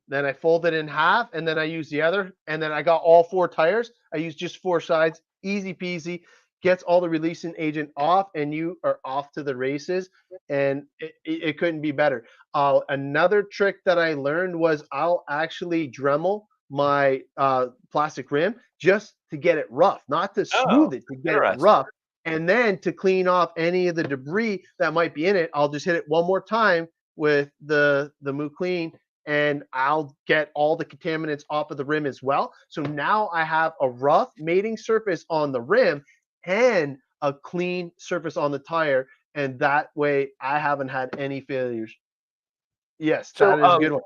Then I fold it in half and then I use the other. And then I got all 4 tires. I use just 4 sides. Easy peasy. Gets all the releasing agent off, and you are off to the races. And it couldn't be better. Another trick that I learned was I'll actually Dremel my plastic rim just to get it rough, not to Oh, smooth it, to get it interesting. rough. And then to clean off any of the debris that might be in it, I'll just hit it one more time with the Moo-Kleen, and I'll get all the contaminants off of the rim as well. So now I have a rough mating surface on the rim and a clean surface on the tire, and that way I haven't had any failures. Yes, So, that is a good one.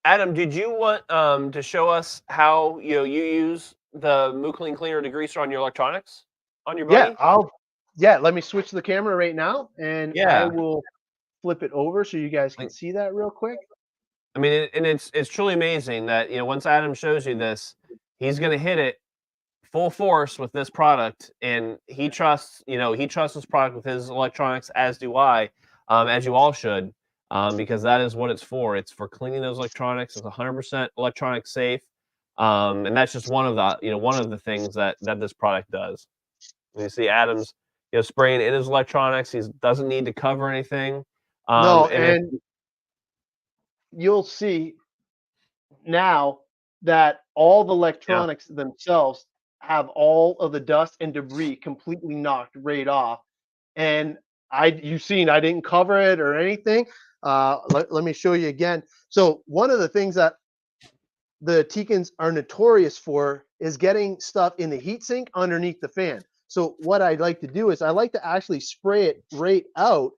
Adam, did you want to show us how you use the Moo-Kleen Cleaner Degreaser on your electronics on your Yeah, buggy? let me switch the camera right now and I Yeah. will flip it over so you guys can Like, see that real quick. I mean, and it's truly amazing that once Adam shows you this, he's gonna hit it full force with this product, and he trusts this product with his electronics, as do I, as you all should, because that is what it's for. It's for cleaning those electronics. It's 100% electronic safe, and that's just one of the things that this product does. And you see Adams, spraying in his electronics. He doesn't need to cover anything, No, and it and you'll see now that all the yeah electronics themselves have all of the dust and debris completely knocked right off. And you've seen I didn't cover it or anything. Let me show you again. So one of the things that the Tekins are notorious for is getting stuff in the heatsink underneath the fan. So what I'd like to do is I like to actually spray it right out,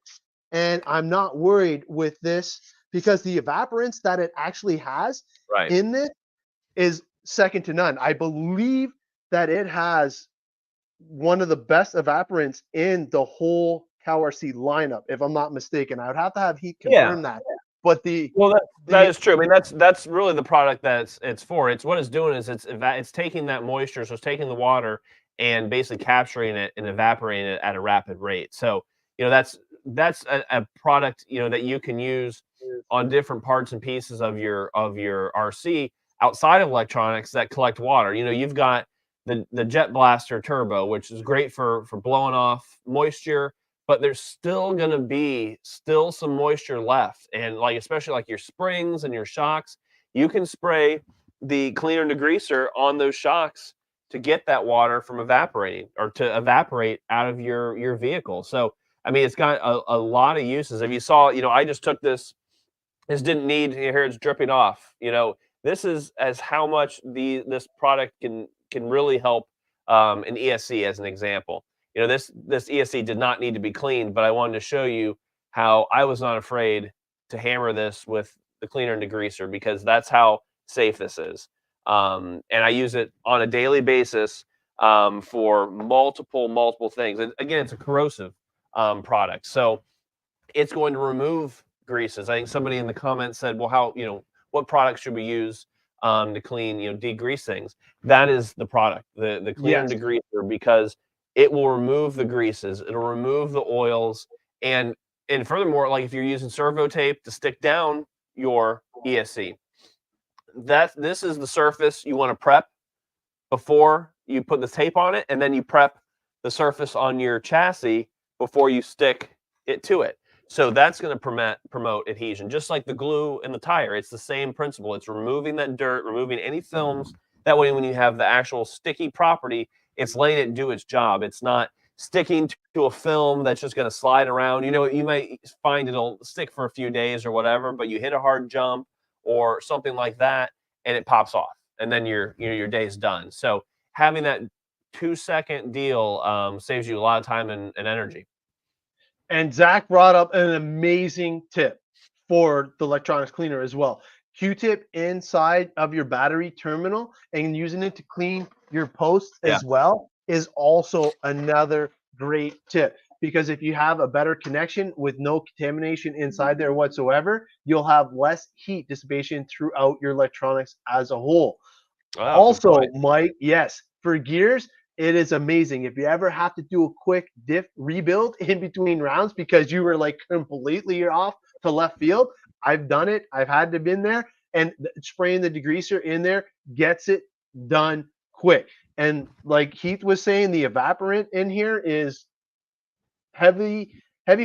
and I'm not worried with this because the evaporants that it actually has right. in this is second to none. I believe that it has one of the best evaporants in the whole CowRC lineup, if I'm not mistaken. I would have to have Heat Yeah. confirm that. But the Well, that the is true. I mean, that's really the product that it's for. It's what it's doing is it's taking that moisture, so it's taking the water and basically capturing it and evaporating it at a rapid rate. So, that's a product, that you can use on different parts and pieces of your RC outside of electronics that collect water. You've got the Jet Blaster Turbo, which is great for blowing off moisture, but there's still going to be still some moisture left, and especially like your springs and your shocks, you can spray the cleaner and degreaser on those shocks to get that water from evaporating or to evaporate out of your vehicle. So I mean, it's got a lot of uses. If you saw, I just took this didn't need, here it's dripping off. This is as how much this product can really help an ESC, as an example. This ESC did not need to be cleaned, but I wanted to show you how I was not afraid to hammer this with the cleaner and degreaser, because that's how safe this is. And I use it on a daily basis for multiple things. And again, it's a corrosive product, so it's going to remove greases. I think somebody in the comments said, "Well, what products should we use to clean, degrease things?" That is the product, the cleaner and yes, degreaser, because it will remove the greases, it'll remove the oils, and furthermore, like if you're using servo tape to stick down your ESC, this is the surface you want to prep before you put the tape on it, and then you prep the surface on your chassis before you stick it to it. So that's going to promote adhesion, just like the glue in the tire. It's the same principle. It's removing that dirt, removing any films. That way, when you have the actual sticky property, it's letting it do its job. It's not sticking to a film that's just going to slide around. You might find it'll stick for a few days or whatever, but you hit a hard jump or something like that, and it pops off, and then your day's done. So having that 2-second deal saves you a lot of time and energy. And Zach brought up an amazing tip for the electronics cleaner as well. Q-tip inside of your battery terminal and using it to clean your posts Yeah. as well is also another great tip, because if you have a better connection with no contamination inside there whatsoever, you'll have less heat dissipation throughout your electronics as a whole. Wow, good Also, point. Mike, yes, for gears, it is amazing. If you ever have to do a quick diff rebuild in between rounds because you were like completely off to left field, I've done it. I've had to been there, and spraying the degreaser in there gets it done quick. And like Heath was saying, the evaporant in here is heavy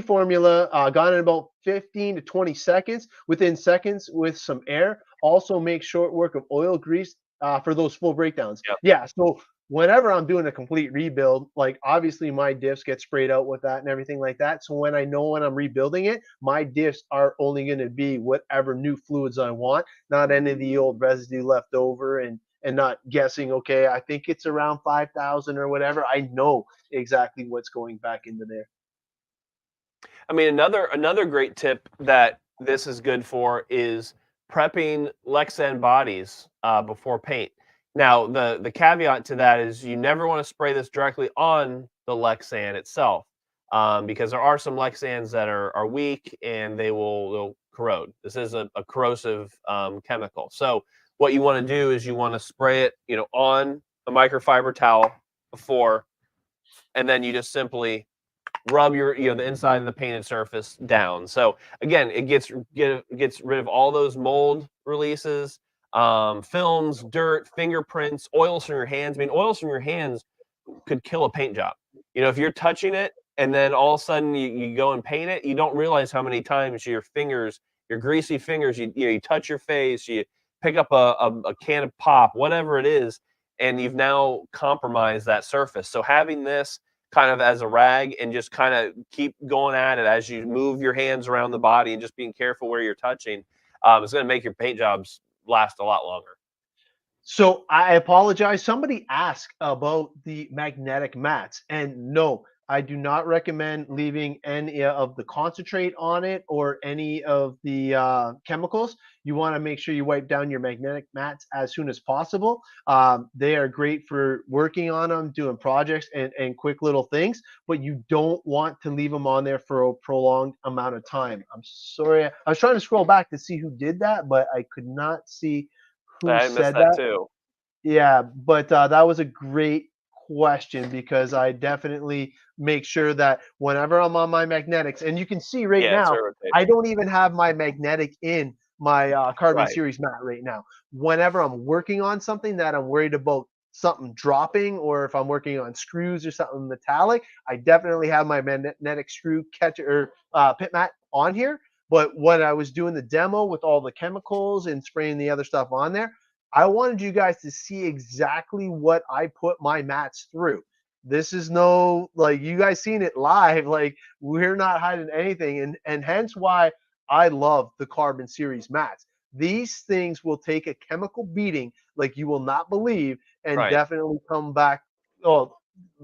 formula, gone in about 15 to 20 seconds, within seconds with some air. Also make short work of oil grease for those full breakdowns. Yep. Yeah, so whenever I'm doing a complete rebuild, like obviously my diffs get sprayed out with that and everything like that. So when I know when I'm rebuilding it, my diffs are only going to be whatever new fluids I want, not any of the old residue left over, and not guessing, okay, I think it's around 5,000 or whatever. I know exactly what's going back into there. I mean, another great tip that this is good for is prepping Lexan bodies before paint. Now, the caveat to that is you never want to spray this directly on the Lexan itself, because there are some Lexans that are weak and they'll corrode. This is a corrosive chemical. So what you want to do is you want to spray it, on a microfiber towel before, and then you just simply rub the inside of the painted surface down. So again, it gets rid of all those mold releases, films, dirt, fingerprints, oils from your hands. I mean, oils from your hands could kill a paint job. If you're touching it and then all of a sudden you go and paint it, you don't realize how many times your fingers, your greasy fingers, you touch your face, you pick up a can of pop, whatever it is, and you've now compromised that surface. So having this kind of as a rag and just kind of keep going at it as you move your hands around the body and just being careful where you're touching, is going to make your paint jobs last a lot longer. So I apologize. Somebody asked about the magnetic mats, and no, I do not recommend leaving any of the concentrate on it or any of the chemicals. You want to make sure you wipe down your magnetic mats as soon as possible. They are great for working on them, doing projects and quick little things, but you don't want to leave them on there for a prolonged amount of time. I'm sorry. I was trying to scroll back to see who did that, but I could not see who I missed said that that. too. Yeah, but that was a great question, because I definitely make sure that whenever I'm on my magnetics, and you can see right Yeah, now, servo tape. I don't even have my magnetic in my Carbon Right. Series mat right now. Whenever I'm working on something that I'm worried about something dropping, or if I'm working on screws or something metallic, I definitely have my magnetic screw catcher or pit mat on here. But when I was doing the demo with all the chemicals and spraying the other stuff on there, I wanted you guys to see exactly what I put my mats through. This is no, like, you guys seen it live, like we're not hiding anything, and hence why I love the Carbon Series mats. These things will take a chemical beating like you will not believe, and Right. definitely come back, oh,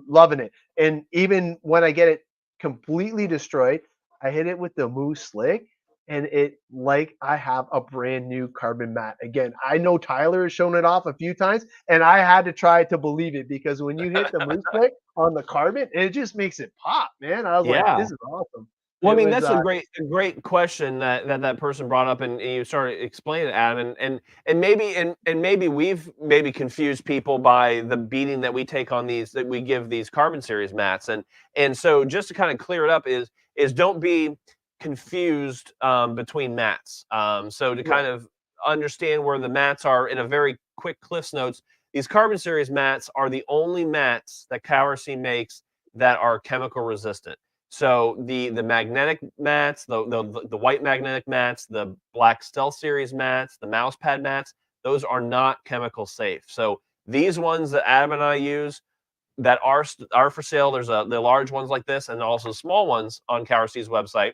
loving it. And even when I get it completely destroyed, I hit it with the Moo-Slick, and it like I have a brand new carbon mat again. I know Tyler has shown it off a few times, and I had to try to believe it, because when you hit the Moo-Slick on the carbon, it just makes it pop, man. I was like, Yeah. this is awesome. Well, I It mean, was that's a great question that person brought up, and you started explaining it, Adam, and maybe we've confused people by the beating that we take on these, that we give these Carbon Series mats, and so just to kind of clear it up is don't be confused between mats. So to kind of understand where the mats are in a very quick Cliff's Notes, these Carbon Series mats are the only mats that CowRC makes that are chemical resistant. So the magnetic mats, the white magnetic mats, the black Stealth Series mats, the mouse pad mats, those are not chemical safe. So these ones that Adam and I use that are for sale, there's the large ones like this, and also small ones on CowRC's website,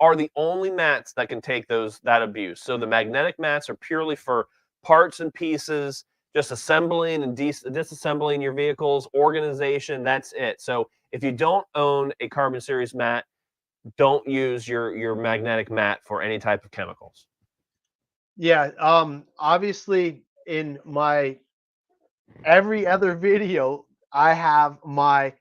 are the only mats that can take that abuse. So the magnetic mats are purely for parts and pieces, just assembling and disassembling your vehicles, organization, that's it. So if you don't own a Carbon Series mat, don't use your magnetic mat for any type of chemicals. Yeah, obviously in my every other video, I have my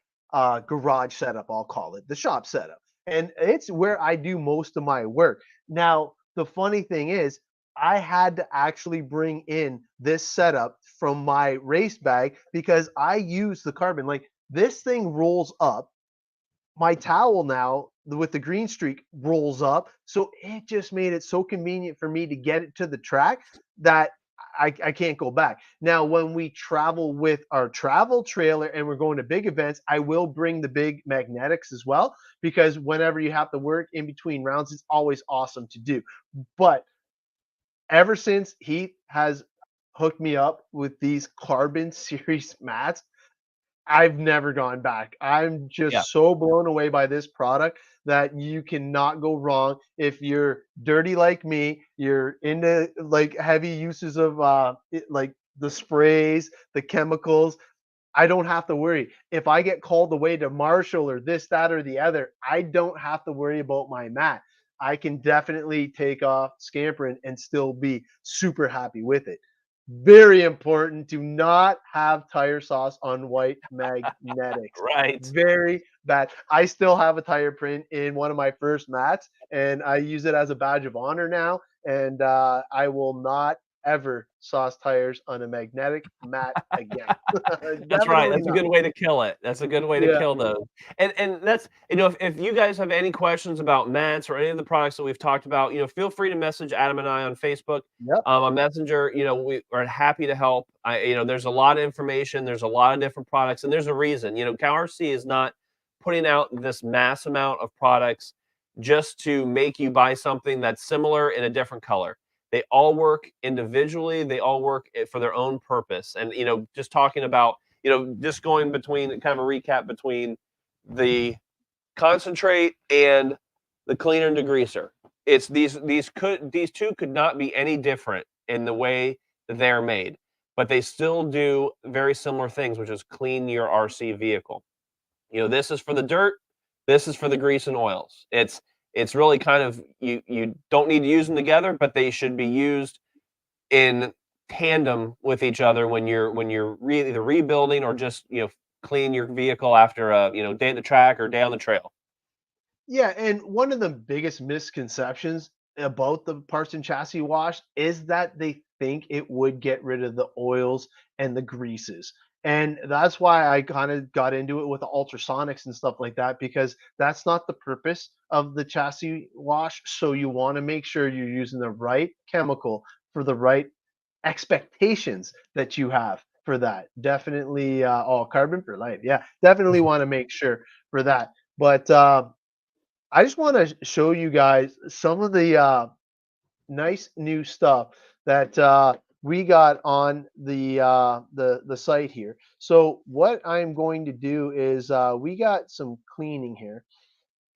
garage setup, I'll call it the shop setup. And it's where I do most of my work. Now, the funny thing is, I had to actually bring in this setup from my race bag because I use the carbon. Like this thing rolls up. My towel now with the green streak rolls up. So it just made it so convenient for me to get it to the track that I can't go back. Now, when we travel with our travel trailer and we're going to big events, I will bring the big magnetics as well, because whenever you have to work in between rounds, it's always awesome to do. But ever since he has hooked me up with these Carbon Series mats, I've never gone back. I'm Yeah. just so blown away by this product that you cannot go wrong. If you're dirty like me, you're into like heavy uses of like the sprays, the chemicals, I don't have to worry. If I get called away to Marshall or this, that, or the other, I don't have to worry about my mat. I can definitely take off scampering and still be super happy with it. Very important. Do not have tire sauce on white magnetics. Right. Very bad. I still have a tire print in one of my first mats, and I use it as a badge of honor now. And I will not ever sauce tires on a magnetic mat again. That's right. Definitely That's a not. good way to kill it. That's a good way to Yeah. kill those. And that's, if you guys have any questions about mats or any of the products that we've talked about, feel free to message Adam and I on Facebook, Yep. on Messenger. We are happy to help. There's a lot of information. There's a lot of different products, and there's a reason. CowRC is not putting out this mass amount of products just to make you buy something that's similar in a different color. They all work individually. They all work for their own purpose. And, just talking about, just going between kind of a recap between the concentrate and the cleaner and degreaser. It's these two could not be any different in the way that they're made, but they still do very similar things, which is clean your RC vehicle. This is for the dirt, this is for the grease and oils. It's really kind of, you don't need to use them together, but they should be used in tandem with each other when you're really either rebuilding or just clean your vehicle after a day at the track or day on the trail. Yeah, and one of the biggest misconceptions about the parts and chassis wash is that they think it would get rid of the oils and the greases. And that's why I kind of got into it with the ultrasonics and stuff like that, because that's not the purpose of the chassis wash. So you want to make sure you're using the right chemical for the right expectations that you have for that. Definitely, all carbon for life. Yeah, definitely want to make sure for that. But I just want to show you guys some of the nice new stuff that we got on the site here. So what I'm going to do is we got some cleaning here,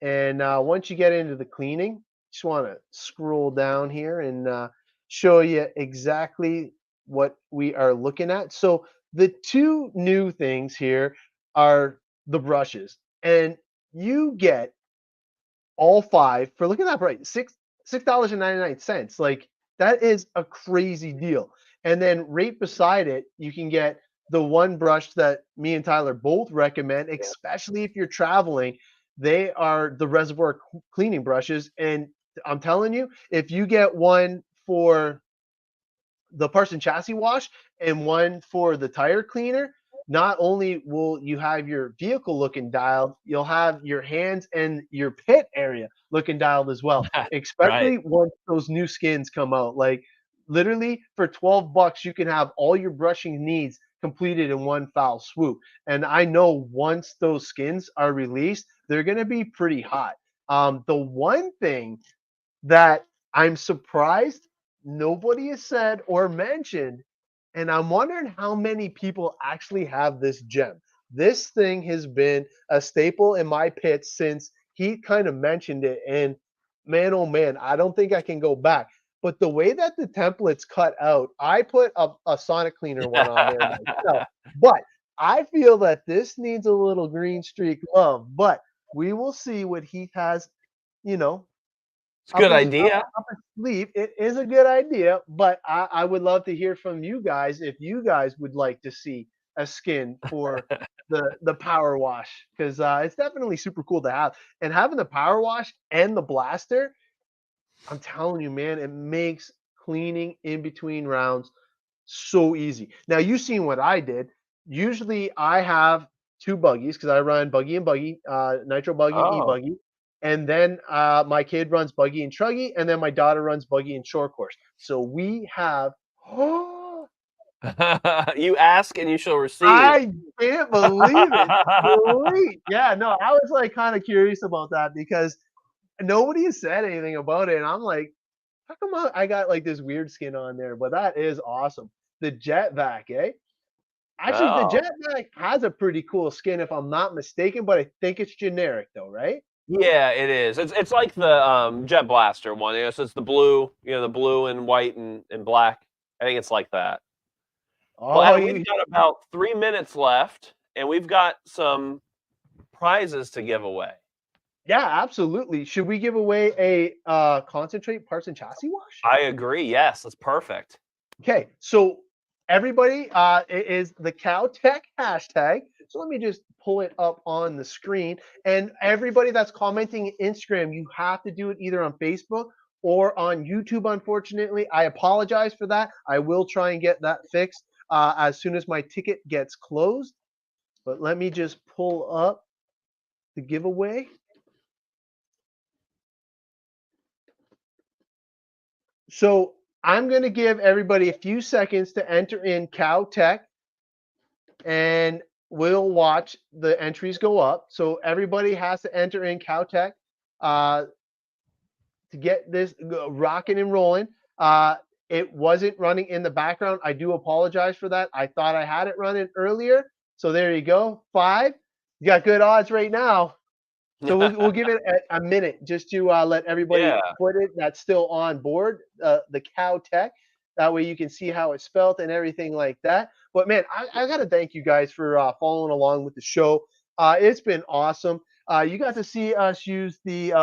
and once you get into the cleaning, just want to scroll down here and show you exactly what we are looking at. So the two new things here are the brushes, and you get all five for, look at that price, $6.99. Like that is a crazy deal. And then right beside it, you can get the one brush that me and Tyler both recommend, especially if you're traveling. They are the Reservoir cleaning brushes. And I'm telling you, if you get one for the parts and chassis wash and one for the tire cleaner, not only will you have your vehicle looking dialed, you'll have your hands and your pit area looking dialed as well, Right. especially once those new skins come out. Like literally for 12 bucks, you can have all your brushing needs completed in one foul swoop. And I know once those skins are released, they're going to be pretty hot. The one thing that I'm surprised nobody has said or mentioned, and I'm wondering how many people actually have this gem. This thing has been a staple in my pits since he kind of mentioned it. And man, oh man, I don't think I can go back. But the way that the template's cut out, I put a Sonic Cleaner one on there myself. But I feel that this needs a little green streak love. But we will see what Heath has, you know, It's a good idea. up his sleeve. It is a good idea, but I would love to hear from you guys if you guys would like to see a skin for the power wash, because it's definitely super cool to have. And having the power wash and the blaster, I'm telling you, man, it makes cleaning in between rounds so easy. Now you've seen what I did. Usually I have two buggies because I run buggy and buggy, nitro buggy, Oh. e-buggy. And then my kid runs buggy and truggy, and then my daughter runs buggy and short course. So we have You ask and you shall receive. I can't believe it. Sweet. Yeah, no, I was like kind of curious about that because nobody has said anything about it. And I'm like, how come I got like this weird skin on there? But that is awesome. The jet vac, eh? Actually, the Oh. jet vac has a pretty cool skin if I'm not mistaken, but I think it's generic though, right? Yeah, it is. It's like the Jet Blaster one. So it's the blue, the blue and white and black. I think it's like that. Well, Oh, Adam, we've got about 3 minutes left, and we've got some prizes to give away. yeah, absolutely. Should we give away a concentrate parts and chassis wash? I agree. Yes, that's perfect. Okay, so everybody, it is the Cow Tech hashtag. So let me just pull it up on the screen. And everybody that's commenting Instagram, you have to do it either on Facebook or on YouTube, unfortunately. I apologize for that. I will try and get that fixed as soon as my ticket gets closed. But let me just pull up the giveaway. So I'm going to give everybody a few seconds to enter in Cow Tech, and we'll watch the entries go up. So everybody has to enter in Cow Tech to get this rocking and rolling. It wasn't running in the background. I do apologize for that. I thought I had it running earlier. So there you go. 5. You got good odds right now. So we'll give it a minute just to let everybody put it that's still on board, the Cow Tech. That way you can see how it's spelled and everything like that. But man, I got to thank you guys for following along with the show. It's been awesome. You got to see us use the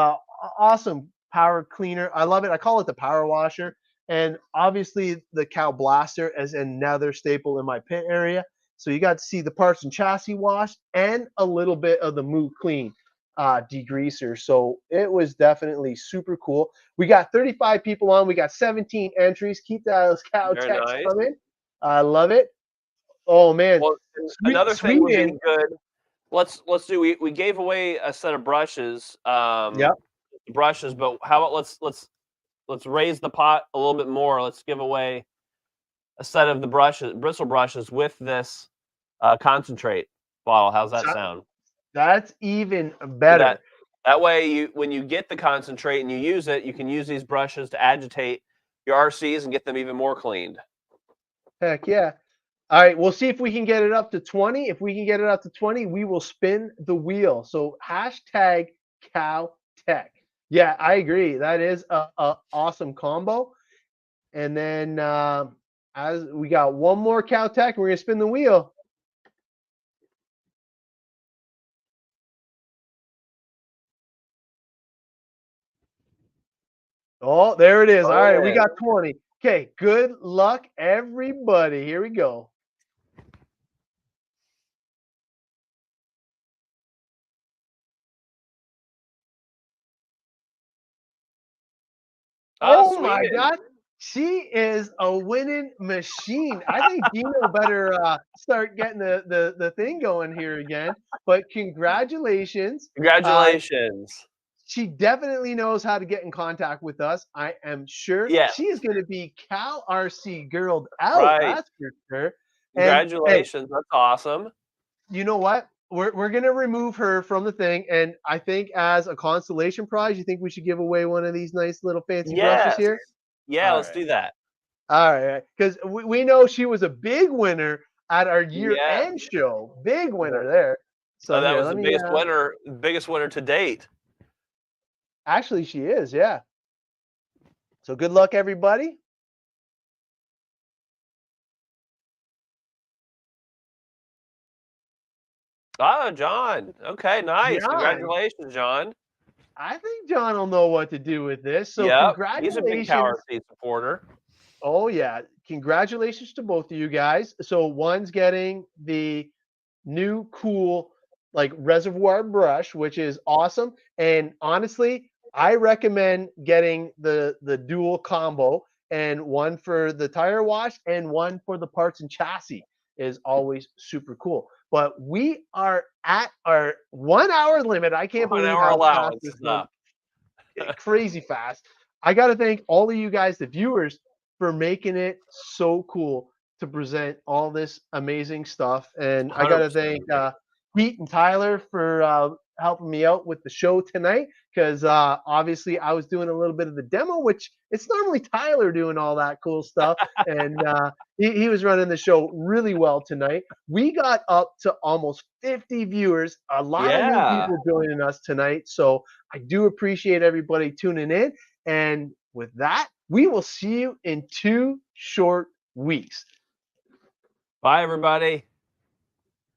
awesome power cleaner. I love it. I call it the power washer. And obviously the Cow Blaster as another staple in my pit area. So you got to see the parts and chassis wash and a little bit of the Moo-Kleen degreaser. So it was definitely super cool. We got 35 people on. We got 17 entries. Keep those Cow Techs coming. I love it. Oh man. Well, another thing would be good. Let's do. We gave away a set of brushes. Yep. Brushes, but how about let's raise the pot a little bit more. Let's give away a set of the bristle brushes with this concentrate bottle. How's that sound? That's even better. That way, when you get the concentrate and you use it, you can use these brushes to agitate your RCs and get them even more cleaned. Heck yeah. All right, we'll see if we can get it up to 20. If we can get it up to 20, we will spin the wheel. So hashtag Cow Tech. Yeah, I agree. That is a awesome combo. And then as we got one more Cow Tech, we're going to spin the wheel. Oh, there it is. All right, we got 20. Okay, good luck, everybody. Here we go. Oh my God. She is a winning machine. I think Dino better start getting the thing going here again. But congratulations. Congratulations. She definitely knows how to get in contact with us. I am sure she is going to be CowRC girled out. Right. That's for sure. Congratulations. That's awesome. You know what? We're going to remove her from the thing. And I think as a consolation prize, you think we should give away one of these nice little fancy brushes here? Yeah, let's do that. All right. Because we know she was a big winner at our year-end show. Big winner there. So that was the biggest winner to date. Actually, she is. Yeah. So good luck, everybody. Oh, John. Okay, nice. John, Congratulations, John. I think John will know what to do with this. So Yep, he's a big congratulations. CowRC supporter. Oh yeah, congratulations to both of you guys. So one's getting the new cool like reservoir brush, which is awesome. And honestly, I recommend getting the dual combo, and one for the tire wash and one for the parts and chassis is always super cool. But we are at our 1 hour limit. I can't One believe hour how fast allowance this is went. up. Crazy fast. I got to thank all of you guys, the viewers, for making it so cool to present all this amazing stuff. And I got to 100%. thank Pete and Tyler for helping me out with the show tonight, because obviously I was doing a little bit of the demo, which it's normally Tyler doing all that cool stuff. And he was running the show really well tonight. We got up to almost 50 viewers, a lot of new Yeah. people joining us tonight. So I do appreciate everybody tuning in. And with that, we will see you in 2 short weeks. Bye, everybody.